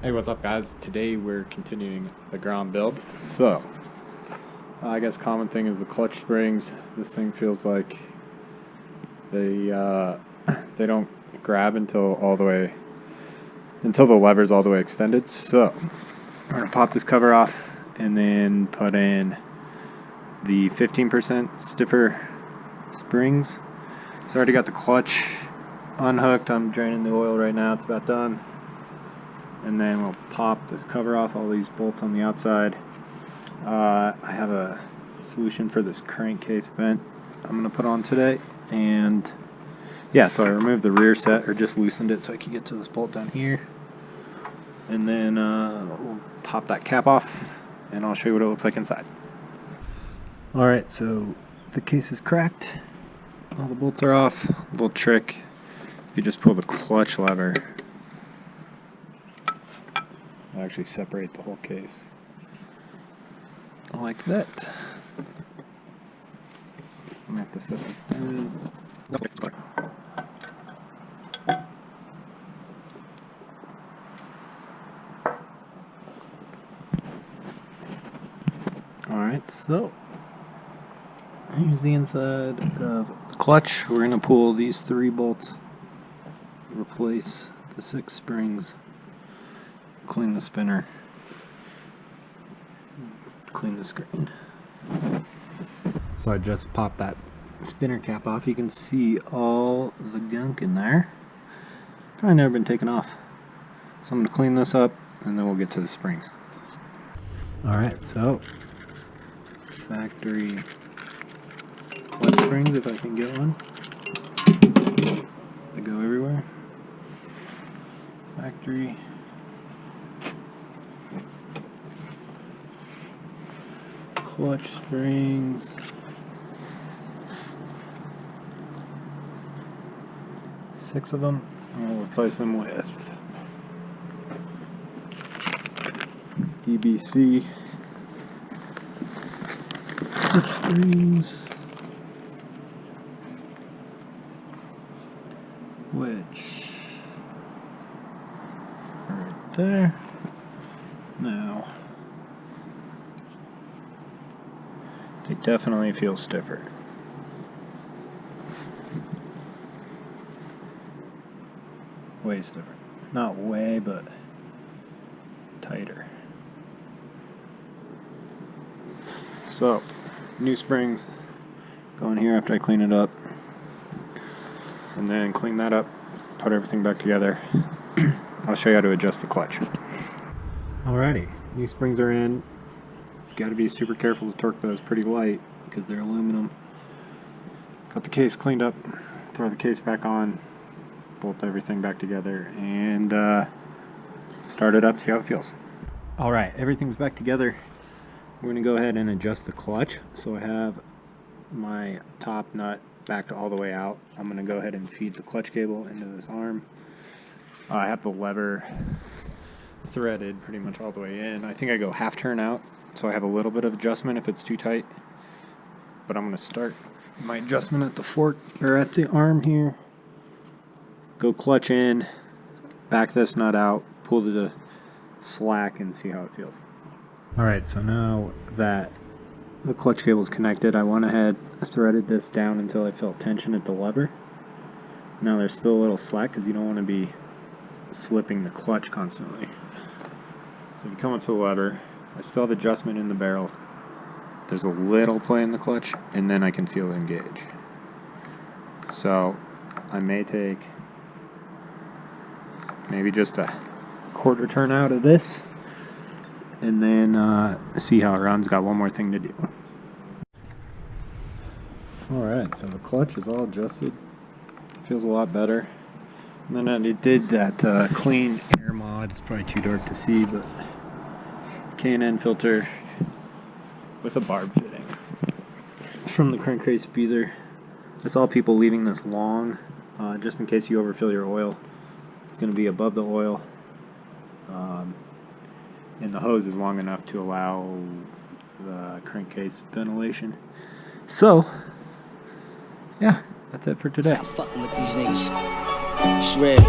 Hey, what's up guys? Today we're continuing the Grom build. So, I guess common thing is the clutch springs. This thing feels like they don't grab until the lever's all the way extended. So, we're gonna pop this cover off and then put in the 15% stiffer springs. So I already got the clutch unhooked. I'm draining the oil right now. It's about done. And then we'll pop this cover off, all these bolts on the outside. I have a solution for this crankcase vent I'm going to put on today. And yeah, so I removed the rear set, or just loosened it so I can get to this bolt down here. And then we'll pop that cap off and I'll show you what it looks like inside. Alright, so the case is cracked. All the bolts are off. Little trick, if you just pull the clutch lever, I'll actually separate the whole case like that. I'm gonna have to set this down. Alright, so here's the inside of the clutch. We're gonna pull these 3 bolts, replace the 6 springs, clean the spinner, clean the screen. So I just popped that spinner cap off. You can see all the gunk in there. Probably never been taken off. So I'm going to clean this up and then we'll get to the springs. Alright, so factory clutch springs, if I can get one. They go everywhere. Factory clutch springs. Six of them. And we'll replace them with EBC clutch springs, which are right there. Now, they definitely feel stiffer. Way stiffer. Not way, but tighter. So, new springs go in here after I clean it up. And then clean that up, put everything back together. I'll show you how to adjust the clutch. Alrighty, new springs are in. Got to be super careful to torque those pretty light because they're aluminum. Got the case cleaned up, throw the case back on, bolt everything back together, and start it up, see how it feels. Alright, everything's back together. We're going to go ahead and adjust the clutch. So I have my top nut backed all the way out. I'm going to go ahead and feed the clutch cable into this arm. I have the lever threaded pretty much all the way in. I think I go half turn out, so I have a little bit of adjustment if it's too tight. But I'm going to start my adjustment at the fork, or at the arm here. Go clutch in, back this nut out, pull the slack, and see how it feels. Alright, so now that the clutch cable is connected, I went ahead, threaded this down until I felt tension at the lever. Now there's still a little slack because you don't want to be slipping the clutch constantly. So if you come up to the lever, I still have adjustment in the barrel. There's a little play in the clutch, and then I can feel it engage. So I may take maybe just a quarter turn out of this, and then see how it runs. Got one more thing to do. Alright, so the clutch is all adjusted. Feels a lot better. And then I did that clean air mod. It's probably too dark to see, but K&N filter with a barb fitting from the Crankcase beather. I saw people leaving this long, just in case you overfill your oil. It's going to be above the oil, and the hose is long enough to allow the crankcase ventilation. So, yeah, that's it for today. Stop fucking with these niggas. Shred.